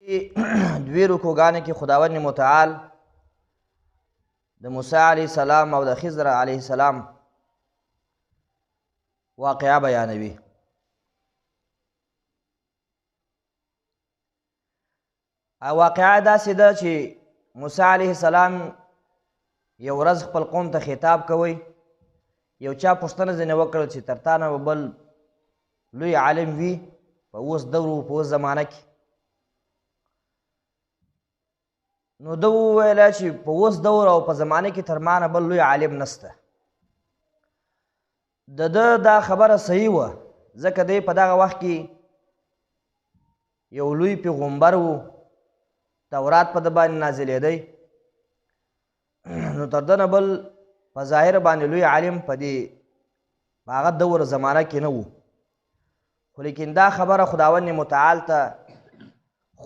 دوی رکوګانې کې خداوند متعال د موسی علیه السلام او د خضر علیه السلام واقعه بیانوي. واقعه داسې ده چې موسی علیه السلام یو ورځ خپل قوم ته خطاب کوي. یو چا پوښتنه ځینې وکړل چې تر تا نه به بل لوی عالم وي په اوس دور په اوس زمانه کې. نو ده وویله چې په اوس دور او په زمانه کې تر ما نه بل لوی عالم نسته. د ده دا خبره صحیح وه، ځکه دی په دغه وخت کې یو لوی پیغمبر و، تورات په ده باندې نازلېدی. نو تر ده نه بل په ظاهر باندې لوی عالم په دې هغه دور زمانه کې نه و. خو لیکن دا خبره خداوند متعال ته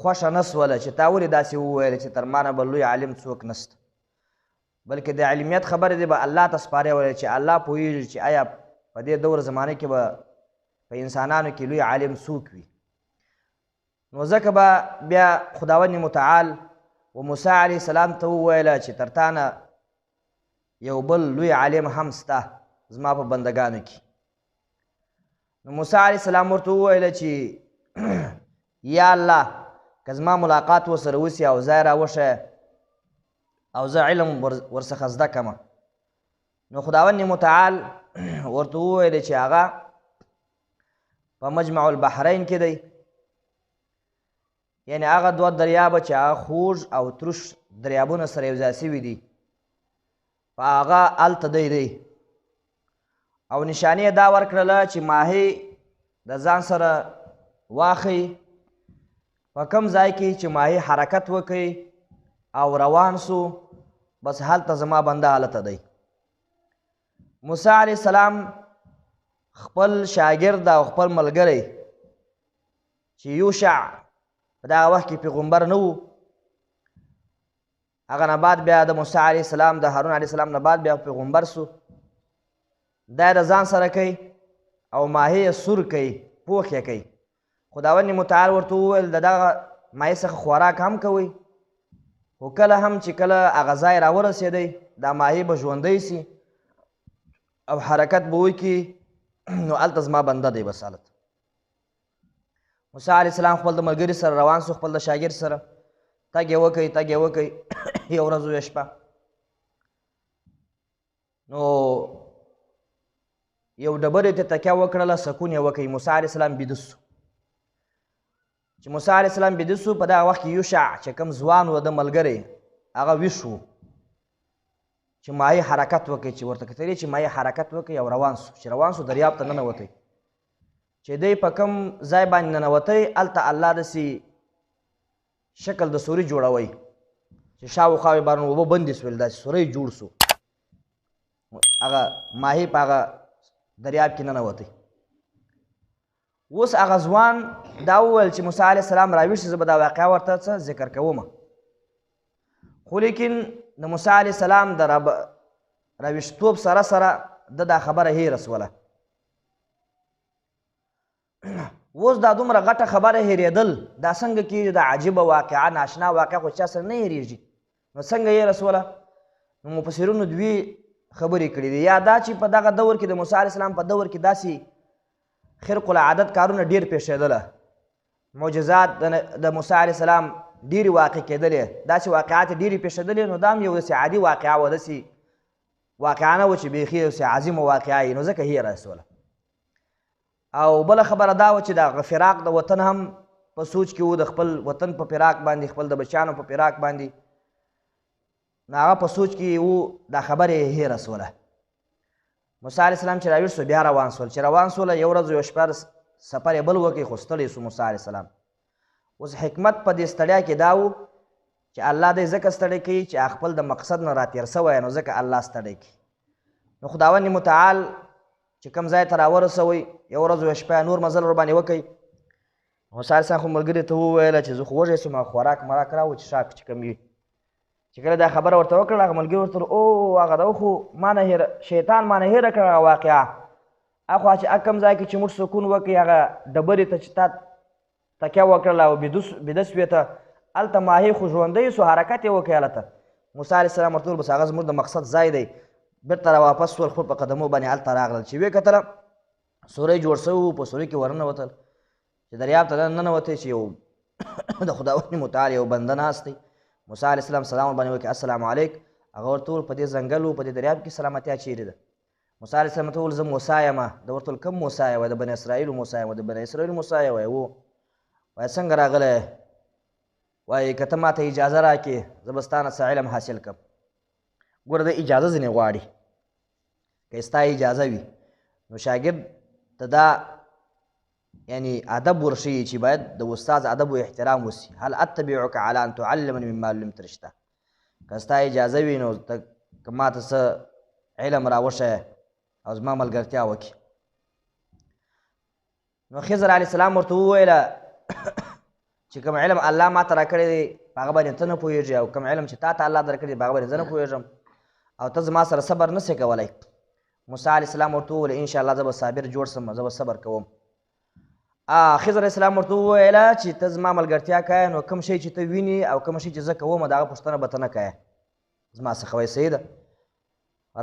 خوښه نه سوله چې تا ولې داسې وویل چې تر ما نه بل لوی عالم څوک نسته، بلکې د علمیت خبرې دی به الله ته سپارې ویل چې الله پوهېږي چې آیا په دې دور زمانه کې به په انسانانو کې لوی عالم څوک وي. نو ځکه به بیا خداوند متعال و موسی علیه السلام ته وویله چې تر تا نه یو بل لوی عالم هم سته زما په بندګانو کې. نو موسی علیه السلام ورته وویله چې یا الله که زما ملاقات ورسره وسي او ځای راوښیه او زه علم ورڅخه زده کړمه. نو خداوند متعال ورته وویل چې هغه په مجمع البحرین کې دی، یعنې هغه دوه دریابه چې هغه خوږ او تروش دریابونه سره یو ځای سوي دي، په هغه هلته دی. او نشانې یې دا ورکړله چې ماهی د ځان سره واخی، په کوم ځای کې چې ماهی حرکت وکړي او روان سو، بس هلته زما بنده هلته دی. موسی علیه السلام خپل شاګرد او خپل ملګری چې یوشع په دغه وخت کې پیغمبر نه و، هغه نه بعد بیا د موسی علیه السلام د هارون علیه السلام نه بعد بیا پیغمبر سو. دا د ځان سره کوي او ماهی یې سور کوي، پوخ یې کوي. خداوند متعال ورته وویل د دغه ماهی څخه خوراک هم کوئ، خو کله هم چې کله هغه ځای راورسېدی دا ماهی به ژوندی سي او حرکت به وکړي، نو هلته زما بنده دی بس هلته. موسی علیه السلام خپل د ملګري سره روان سو، خپل د شاګرد سره تګ یې وکړئ تګ یې وکړئ یو ورځ ویې شپه. نو یو ډبرې ته تکیه وکړله، سکون یې وکړئ. موسی علیه السلام بیده سو. چې موسی علیه السلام بیده سو، په دغه وخت کې یوشع چې کوم ځوان و د ملګری هغه ویښ و چې ماهی حرکت وکړي، چې ورته کتلې چې ماهی حرکت وکړي او روان سو. چې روان سو دریاب ته ننوتی، چې دی په کوم ځای باندې ننوتی هلته الله داسې شکل د سوري جوړوي چې شاوخوا یې باندې اوبه بندې سولې، داسې سوری جوړ سو. هغه ماهی په هغه دریاب کې ننوتی. اوس هغه ځوان دا وویل چې موسی علیه السلام راویښ زه به دا واقعه ورته څه ذکر کومه. خو لیکن د موسی علیه السلام د راویښتوب سره سره د دا خبره هیره سوله. اوس دا دومره غټه خبره هیرېدل دا څنګه کېږي؟ دا عجیبه واقعه، ناشنا واقعه خو چا سره نه هیرېږي، نو څنګه هیره سوله؟ نو مفسرینو دوی خبرې کړي دي. یا دا چې په دغه دور کې د موسی علیه السلام په دور کې داسې خرق العادت کارونه ډېر پیښېدله، معجزات د موسی علیه السلام ډېرې واقع کېدلې، داسې واقعات ډېرې پیښېدلې. نو دا هم یو داسې عادي واقعه وه، داسې واقعه نه وه چې بیخي داسې عظیمه واقعه یې، نو ځکه هیره سوله. او بله خبره دا وه چې د فراق د وطن هم په سوچ کې و، د خپل وطن په فراق باندې، خپل د بچیانو په فراق باندې، نو هغه په سوچ کې و، دا خبره یې هیره سوله. موسی علیه السلام چې راویښ سو بیا روان سول. چې روان سوله یو ورځ یو شپه سفر یې بل وکړي، خو ستړی سو موسی علیه السلام. اوس حکمت په دې ستړیا کې دا و چې الله دی ځکه ستړی کوي چې خپل د مقصد نه راتېر سوی، نو ځکه الله ستړی کوي. نو خداوند متعال چې کوم ځای ته راورسوئ، یو ورځ یوه شپه نور مزل ورباندې وکړئ. موسی علیه السلام خو ملګري ته وویله چې زه خو وږی سوم، خوراک مراک راوړه چې شاک چې کوم وي. چې کله دا خبره ورته وکړله هغه ملګري ورته او هغه ده خو ما نه هېره، شیطان ما نه هېره کړه هغه واقعه. اخوا چې کوم ځای کې چې موږ سکون وکړي، هغه ډبرې ته چې تا تکیه وکړله او بیده سوې ته هلته ماهی خو ژوندی سو حرکت یې وکړی هلته موسی علیه السلام ورته وویل بس هغه زموږ د مقصد ځای دی بېرته راواپس سول خپل په قدمو باندې هلته راغلل چې ویې کتله سوری جوړ سوی و په سوري کې ورننوتل چې دریاب ته ننوتی چې یو د خداوند متعال یو بنده ناست دی موسی علیه السلام سلام ورباندې وکړي السلام علیک هغه ورته وویل په دې ځنګل و په دې دریاب کې سلامتیا چیرې ده موسی علیه السلام ته وویل زه موسی یم ده ورته وویل کوم موسی یې وایي د بني اسرایلو موسی یم د بني اسرایلو موسی یې وایي و وایي څنګه راغلی وایي که ته ما ته اجازه راکړې زه به ستا نه څه علم حاصل کړم ګوره د اجازه ځینې غواړي که ستا اجازه وي نو شاګرد ته دا یعنی ادب ورښیي چې باید د استاد ادب و احترام وسي هل اتبعک علی ان تعلمني مما علمت رشدا که ستا اجازه وي نو ته که ما ته څه علم راوښیه او زما ملګرتیا وکړي نو خضر علیه السلام ورته وویله چې کوم علم الله ما ته راکړی دی په هغه باندې ته نه پوهېږې او کوم علم چې تا ته الله درکړی دی په هغه باندې زه نه پوهېږم او ته زما سره صبر نسې کولی موسی علیه السلام ورته وویل انشاءالله زه به صابر جوړ سم زه به صبر کوم خضر علیه السلام ورته وویله چې ته زما ملګرتیا کوې نو کوم شی چې ته ویني او کوم شی چې زه کوم د هغه پوښتنه به ته نه کوې زما څخه وایي صحیح ده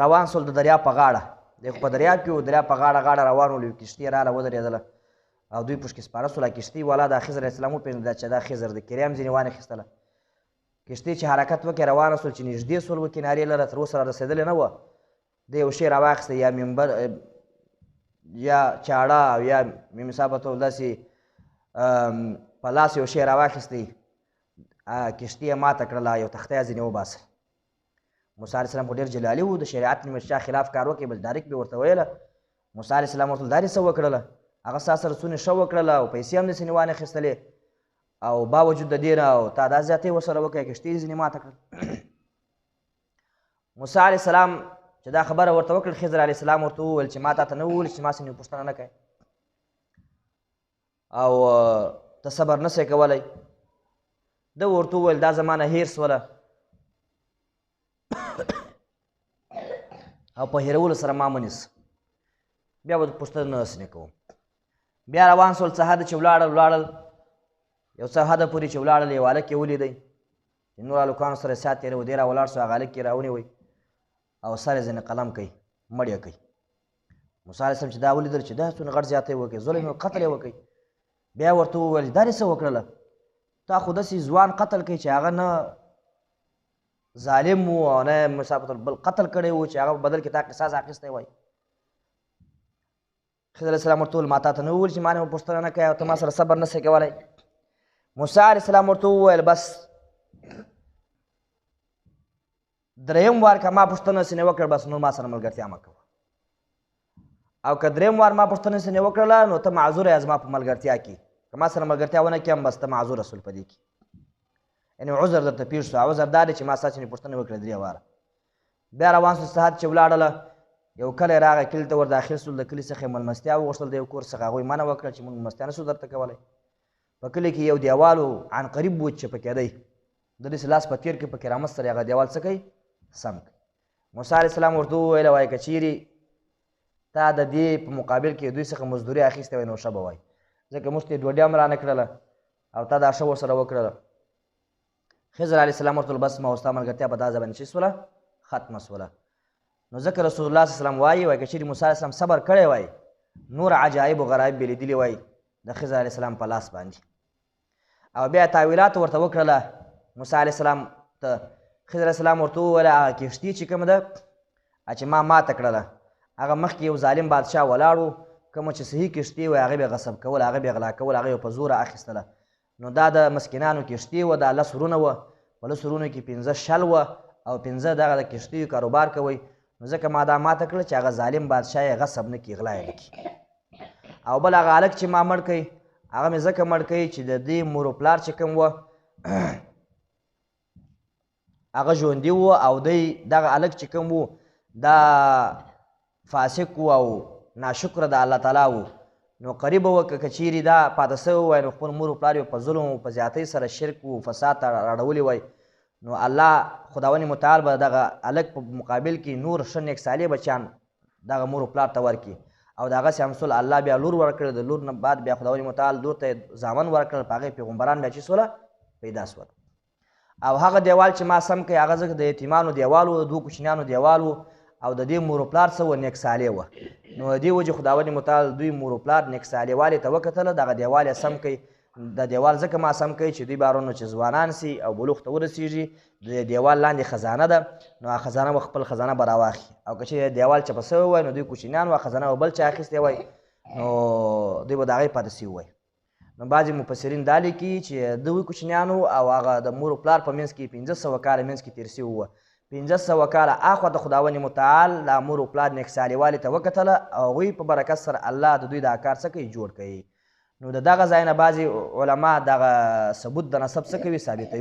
روان سول د دریاب په غاړه دی خو په دریاب کې و دریاب په غاړه روان ول یو کښتۍ راله ودرېدله او دوی پشکې سپاره سوله کښتۍ والا د خضر علیه السلام وپېژندله چې دا خضر د کریم ځینې وانخېستله کښتۍ چې حرکت وکړې روانه سول چې نږدې سول و کنارې لره تر اوسه را رسېدلې نه وه د یو شی راواخیسته یا منبر یا چاړه او یا مثال په داسې په لاس یو شی راواخیستی کښتۍ یې ماته کړله یو تخته یې ځینې وباسه موسی علیه السلام خو ډېر جلالي و د شریعت چا خلاف کار وکړي بس ډایرکټ به ورته ویله موسی علیه السلام ورته دا دې څه وکړله هغه ستا سره څونه ښه وکړله او پیسې هم داسې نې وانخېستلې او باوجود د دې نه او تا دا زیاتۍ ورسره وکړې کښتۍ یې ځینې ماته کړل موسی علیه السلام چې دا خبره ورته وکړل خضر علیه السلام ورته وویل چې ما تا ته نه وویل چې ما څه پوښتنه نه کوې او ته صبر نسې کولی ده ورته وویل دا زما نه هیر سوله او په هیرولو سره ما مه نیسه بیا به پوښتنه نسې کوم بیا روان سول څه حده چې ولاړل یو څه حده پورې چې ولاړل یو هلک یې ولیدی چې نور هلکانو سره یې ساعت تېروي دی را ولاړ سو هغه هلک یې راونیوی او سر یې ځینې قلم کوي مړ یې کوي موسی علیه السلام چې دا ولیدل چې دا څونه غټ زیاتی وکړي ظلم یې قتل یې وکړي بیا ورته وویل دا دې څه وکړله تا خو داسې ځوان قتل کوي چې هغه نه ظالم و او نه مسافت بل قتل کړی و چې هغه په بدل کې تا قصاص اخیستی وای خضر علیه السلام ورته وویل ما تا ته نه وویل چې ما نه پوښتنه نه کوې او ته ما سره صبر نسې کولی موسی علیه السلام ورته وویل بس دریم وار که ما پوښتنه سینې وکړ بس نور ما سره ملګرتیا مه کوه او که دریم وار ما پوښتنه سینې وکړله نو ته معذوره یې زما په ملګرتیا کې که ما سره ملګرتیا ونه کړم بس ته معذوره سول په دې کې یعنې عذر درته پېښ شو عذر دا دی چې ما ستا سینې پوښتنه وکړه درې واره بیا روان سو سهاد چې ولاړله یو کلی راغی کلي ته ور داخل سول د کلي څخه یې ملمستیا وغوښتل د یو کور څخه هغوی منع وکړه چې مونږ ملمستیا نه سو درته کولی په کلي کې یو دیوال و عنقریب و چې پکې دی د داسې لاس په تېر کې پکې رامستل هغه دیوال څه کوي سم کوي موسی علیه السلام ورته وویله وایي که چیرې تا د دې په مقابل کې دوی څخه مزدوري اخیستې وای نو ښه به وایي ځکه موږ ته یې ډوډۍ هم رانه کړله او تا دا ښه ورسره وکړله خضر علیه السلام ورته ویل بس ما او ستا ملګرتیا په دا ځای باندې څه سوله ختمه سوله نو ځکه رسول الله صلی الله علیه وسلم وایي وایي که چیرې موسی علیه السلام صبر کړی وای نور عجایب و غرایب به لیدلي وای د خضر علیه السلام په لاس باندې او بیا تاویلات ورته وکړله موسی علیه السلام ته خضر علیه السلام ورته وویله هغه کښتۍ چې کومه ده چې ما ماته کړله هغه مخکې یو ظالم بادشاه ولاړ و کومه چې صحیح کښتۍ وه هغه به یې غصب کول هغه به یې غلا کول هغه یې په زوره اخیستله نو دا د مسکینانو کښتۍ وه دا 10 ورونه وه په 10 ورونو کې 15 شل وه او 15 دغه د کښتیو کاروبار کوئ نو ځکه ما دا ماته کړله چې هغه ظالم بادشاه یې غصب نه کړي غلا یې نه کړي او بل هغه هلک چې ما مړ کوي هغه مې ځکه مړ کوي چې د دې مور و پلار چې کوم وه هغه ژوندي وو او دی دغه هلک چې کوم وو دا فاسق وو او ناشکره د الله تعالی وو نو قریب وه که چیرې دا پاته سوی وای نو خپل مور و پلار یې په ظلم او په زیاتۍ سره شرک و فساد ته راړولی وای نو الله خداوند متعال به دغه هلک په مقابل کې نور ښه نیک صالح بچیان دغه مور و پلار ته ورکړي او د هغسې همسول الله بیا لور ورکړه د لور نه بعد بیا خداوند متعال لور ته یې زامن ورکړل په هغې پیغمبران بیا چې سوله پیدا سول او هغه دیوال چې ما سم کړی هغه ځکه د یتیمانو دیوال و، د دوو کوچنیانو دیوال و او د دې مور و پلار څه وه نیک صالح وه. نو دې وجې خداوند متعال دوی مور و پلار نیک صالح والي ته وکتله، دغه دیوال یې سم کړي. د دیوال ځکه ما سم کوي چې دوی بارونو چې ځوانان سي او بلوغ ته ورسېږي، د دیوال لاندې خزانه ده، نو هغه خزانه به خپل خزانه به راواخلي، او که چې دیوال چپه سوی وای نو دوی کوچنیان وه، خزانه به بل چا اخیستې وای نو دوی به د هغې پاتې سوي وای. نو بعضې مفسرین دا لیکي چې دوی کوچنیانو او هغه د مور و پلار په منځ کې 1500 کاله منځ کې تېر سوي وه. 1500 کاله اخوا د خداوند متعال دا مور و پلار نیک صالح والي ته وکتله او هغوی په برکت سره الله د دوی دا کار څه کوي جوړ کوي. نو د دغه ځای نه بعضې علما دغه ثبوت د نسب څه کوي ثابتوي.